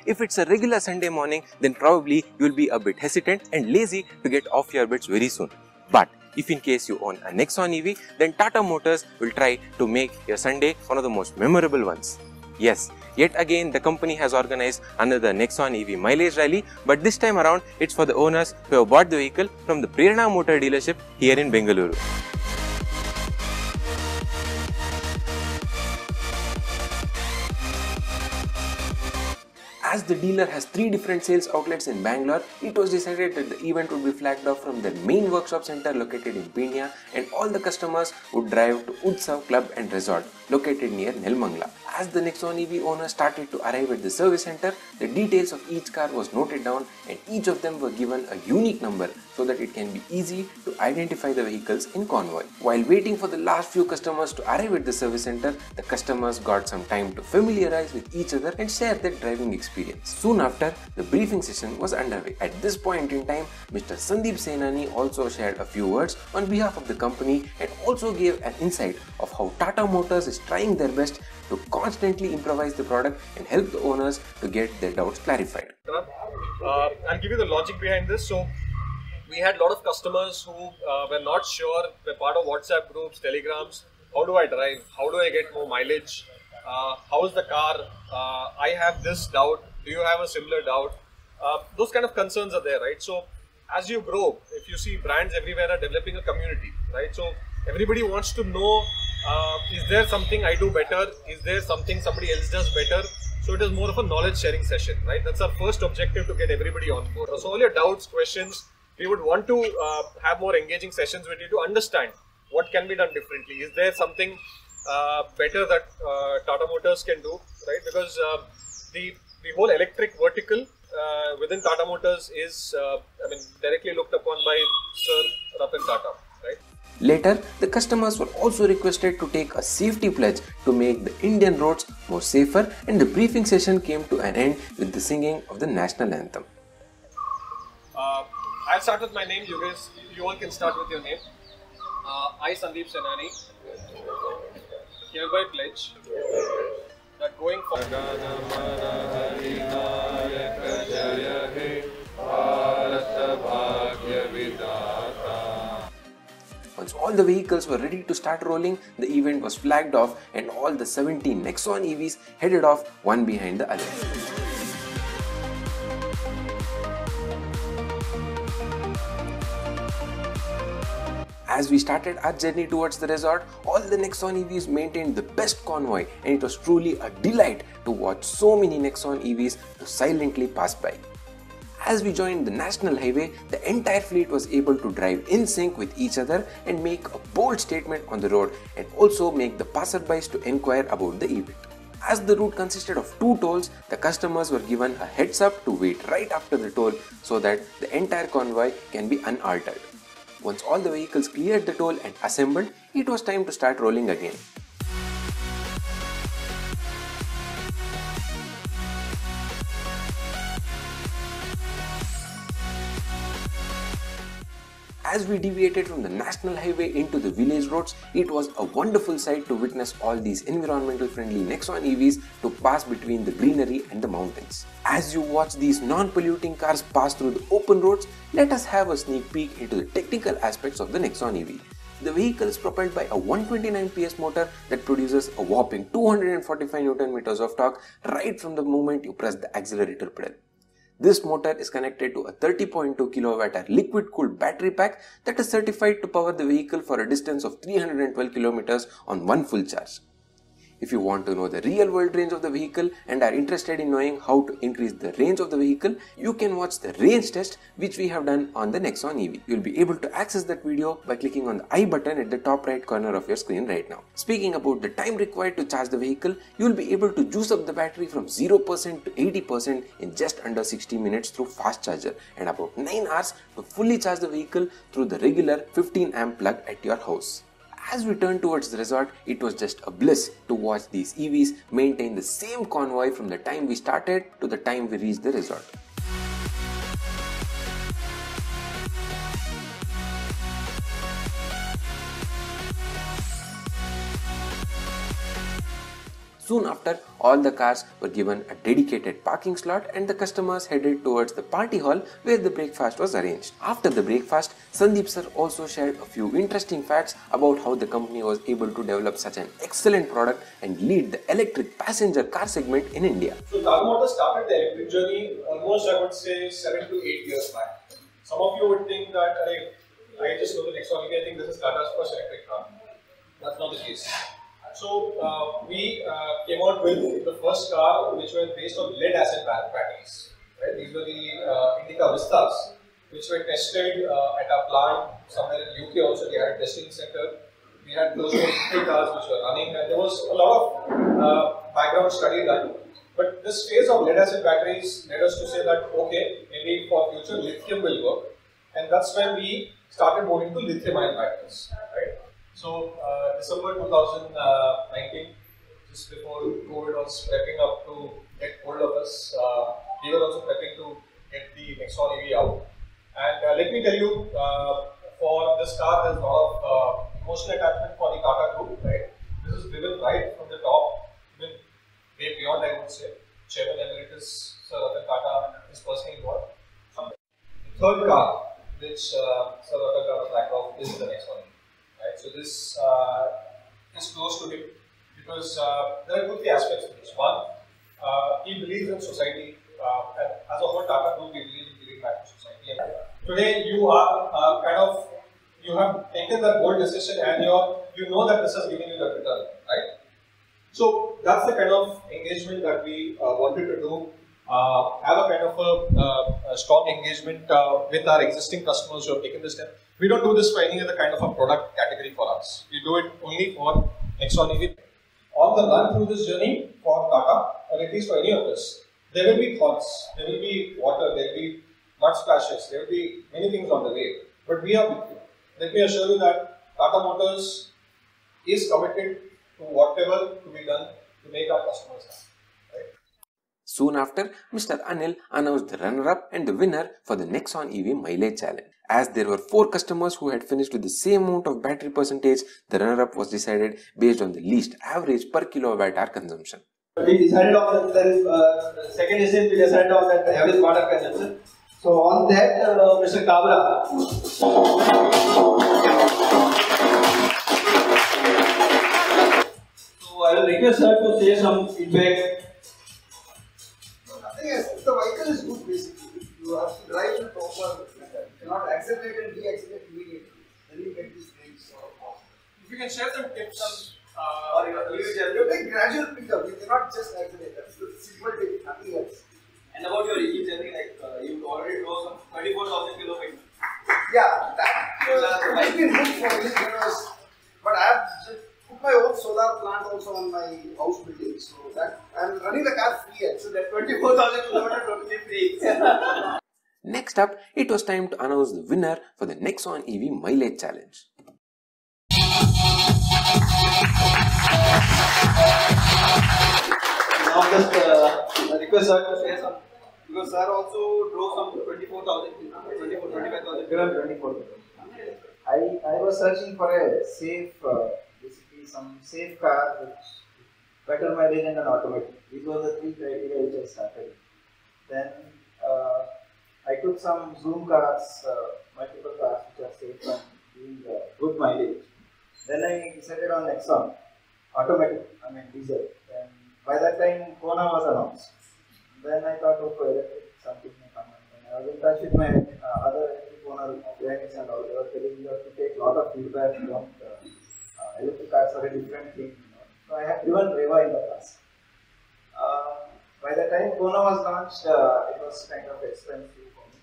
If it's a regular Sunday morning, then probably you'll be a bit hesitant and lazy to get off your beds very soon. But if in case you own a Nexon EV, then Tata Motors will try to make your Sunday one of the most memorable ones. Yes, yet again the company has organized another Nexon EV mileage rally, but this time around it's for the owners who have bought the vehicle from the Prerana motor dealership here in Bangalore. As the dealer has 3 different sales outlets in Bangalore, it was decided that the event would be flagged off from their main workshop center located in Peenya, and all the customers would drive to Utsav Club and Resort located near Nelmangla. As the Nexon EV owners started to arrive at the service center, the details of each car was noted down and each of them were given a unique number so that it can be easy to identify the vehicles in convoy. While waiting for the last few customers to arrive at the service center, the customers got some time to familiarize with each other and share their driving experience. Soon after, the briefing session was underway. At this point in time, Mr. Sundeep Sainani also shared a few words on behalf of the company and also gave an insight of how Tata Motors is trying their best to constantly improvise the product and help the owners to get their doubts clarified. I'll give you the logic behind this. So, we had a lot of customers who were not sure, were part of WhatsApp groups, telegrams. How do I drive? How do I get more mileage? How is the car? I have this doubt. Do you have a similar doubt? Those kind of concerns are there, right? So, as you grow, if you see brands everywhere are developing a community, right? So, everybody wants to know, is there something I do better? Is there something somebody else does better? So, it is more of a knowledge sharing session, right? That's our first objective, to get everybody on board. So, all your doubts, questions, we would want to have more engaging sessions with you to understand what can be done differently. Is there something better that Tata Motors can do, right? Because the whole electric vertical within Tata Motors is, directly looked upon by Sir Ratan Tata, right? Later, the customers were also requested to take a safety pledge to make the Indian roads more safer, and the briefing session came to an end with the singing of the national anthem. I'll start with my name. You all can start with your name. I, Sandeep Sainani, hereby pledge that going forward, once all the vehicles were ready to start rolling, the event was flagged off and all the 17 Nexon EVs headed off one behind the other. As we started our journey towards the resort, all the Nexon EVs maintained the best convoy, and it was truly a delight to watch so many Nexon EVs to silently pass by. As we joined the national highway, the entire fleet was able to drive in sync with each other and make a bold statement on the road, and also make the passerbys to inquire about the event. As the route consisted of 2 tolls, the customers were given a heads up to wait right after the toll so that the entire convoy can be unaltered. Once all the vehicles cleared the toll and assembled, it was time to start rolling again. As we deviated from the national highway into the village roads, it was a wonderful sight to witness all these environmental friendly Nexon EVs to pass between the greenery and the mountains. As you watch these non-polluting cars pass through the open roads, let us have a sneak peek into the technical aspects of the Nexon EV. The vehicle is propelled by a 129 PS motor that produces a whopping 245 Nm of torque right from the moment you press the accelerator pedal. This motor is connected to a 30.2 kWh liquid-cooled battery pack that is certified to power the vehicle for a distance of 312 km on one full charge. If you want to know the real-world range of the vehicle and are interested in knowing how to increase the range of the vehicle, you can watch the range test which we have done on the Nexon EV. You will be able to access that video by clicking on the I button at the top right corner of your screen right now. Speaking about the time required to charge the vehicle, you will be able to juice up the battery from 0% to 80% in just under 60 minutes through fast charger, and about 9 hours to fully charge the vehicle through the regular 15 amp plug at your house. As we turned towards the resort, it was just a bliss to watch these EVs maintain the same convoy from the time we started to the time we reached the resort. Soon after, all the cars were given a dedicated parking slot and the customers headed towards the party hall where the breakfast was arranged. After the breakfast, Sundeep sir also shared a few interesting facts about how the company was able to develop such an excellent product and lead the electric passenger car segment in India. So Tata Motors started the electric journey almost, I would say, 7 to 8 years back. Some of you would think that, I just know the Nexon EV, I think this is Tata's first electric car. That's not the case. So we came out with the first car which were based on lead acid batteries. Right? These were the Indica Vistas, which were tested at our plant somewhere in UK also. They had a testing center. We had close to 50 cars which were running, and there was a lot of background study done. But this phase of lead acid batteries led us to say that okay, maybe for future lithium will work, and that's when we started moving to lithium-ion batteries. Right? So December 2019, just before COVID was prepping up to get hold of us, we were also prepping to get the Nexon EV out. And let me tell you, for this car, there's a lot of emotional attachment for the Tata Group. Right? This is driven right from the top, even way beyond, I would say. Chairman Emeritus Sir Ratan Tata is personally involved. The third car, which Sir Ratan Tata backed off, is the Nexon EV. Right? So this is close to him because there are two, three aspects to this. One, he believes in society, and as a whole Tata Group, we believe in giving back to society. And today you are you have taken that bold decision, and you know that this has given you the return, right? So that's the kind of engagement that we wanted to do. Have a kind of a strong engagement with our existing customers who have taken this step. We don't do this for any other kind of a product category for us. We do it only for Nexon EV. On the run through this journey for Tata, or at least for any of us, there will be thoughts, there will be water, there will be mud splashes, there will be many things on the way. But we are with you. Let me assure you that Tata Motors is committed to whatever to be done to make our customers happy. Soon after, Mr. Anil announced the runner-up and the winner for the Nexon EV mileage challenge. As there were 4 customers who had finished with the same amount of battery percentage, the runner-up was decided based on the least average per kilowatt-hour consumption. We decided on the second stage, we decided on that average water consumption. So on that, Mr. Kabra. So I will request her to say some feedback. Yes, the vehicle is good basically. You have to drive the proper method. You cannot accelerate and de-accelerate immediately. Then you get this brakes. If you can share some tips or you take gradual pickup. You cannot just accelerate. That's the simple tip, nothing else. And about your EV journey, like you already drove some 24,000 kilometers. Yeah, that might be good for me because, but I have just put my own solar plant also on my house building, so that I'm running the car free. So that 24,000 kilometers totally free. Next up, it was time to announce the winner for the Nexon EV mileage challenge. Now just request sir to say some, because sir also drove some 24,000, 25,000. I was searching for a safe, basically some safe car which better mileage and an automatic. These were the 3 criteria which I started. Then I took some Zoom cars, multiple cars which are safe and giving good mileage. Then I decided on Nexon, automatic, diesel. Then by that time Kona was announced. Then I thought of electric, something may come. And I was in touch with my other electric owner mechanics and all. They were telling me you have to take a lot of feedback from electric cars are a different thing. So I have driven Reva in the past. By the time Kona was launched, it was kind of expensive for me.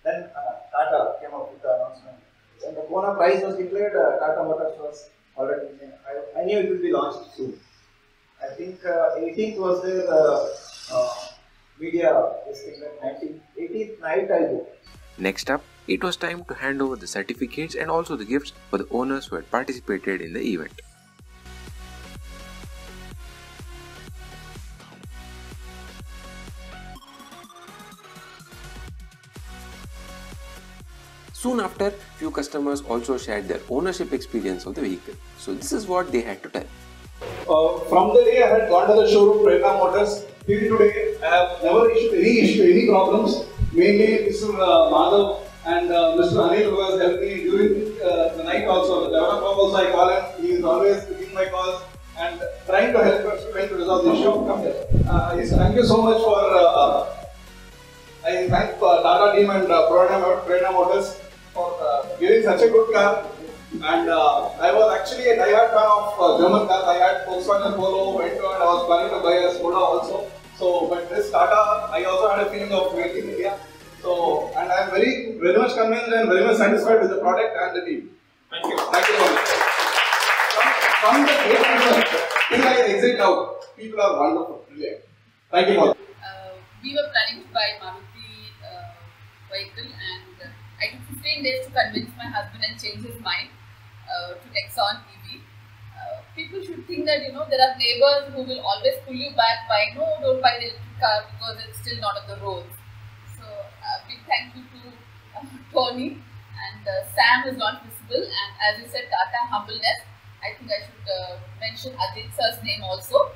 Then Tata came up with the announcement. When the Kona price was declared, Tata Motors was already in. I knew it would be launched soon. I think 18th was their media listing, 18th night I booked. Next up, it was time to hand over the certificates and also the gifts for the owners who had participated in the event. Soon after, few customers also shared their ownership experience of the vehicle. So this is what they had to tell. from the day I had gone to the showroom, Prerana Motors, till today, I have never issued any problems. Mainly Mr. Madhav and Mr. Anil who has helped me during the night also. The 11 o'clock also I call him. He is always picking my calls and trying to help us to resolve the issue. Yes, thank you so much for. I thank Tata team and prerana Motors for giving such a good car. And I was actually a diehard fan of German cars. I had Volkswagen Polo, Vento, and I was planning to buy a Skoda also. So, but this Tata, I also had a feeling of made in India. So, and I am very much convinced and very much satisfied with the product and the team. Thank you. Thank you so much. From the gate till I exit out, people are wonderful. Brilliant. Thank you all. We were planning to buy Maruti vehicle, and I took 15 days to convince my husband and change his mind to Nexon EV. People should think that, there are neighbors who will always pull you back by, no, don't buy the electric car because it's still not on the roads. So, big thank you to Tony, and Sam is not visible, and as you said, Tata humbleness. I think I should mention Ajay sir's name also.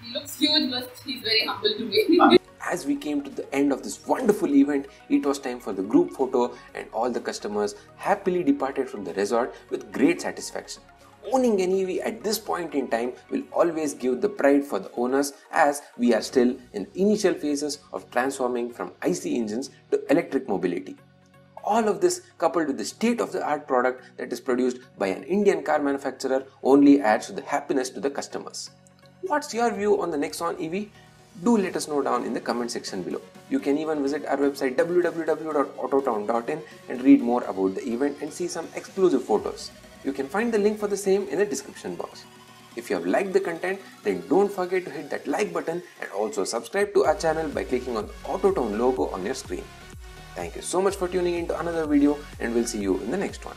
He looks huge, but he's very humble to me. As we came to the end of this wonderful event, it was time for the group photo, and all the customers happily departed from the resort with great satisfaction. Owning an EV at this point in time will always give the pride for the owners, as we are still in initial phases of transforming from IC engines to electric mobility. All of this, coupled with the state-of-the-art product that is produced by an Indian car manufacturer, only adds to the happiness to the customers. What's your view on the Nexon EV? Do let us know down in the comment section below. You can even visit our website www.autotown.in and read more about the event and see some exclusive photos. You can find the link for the same in the description box. If you have liked the content, then don't forget to hit that like button and also subscribe to our channel by clicking on the Autotown logo on your screen. Thank you so much for tuning in to another video, and we'll see you in the next one.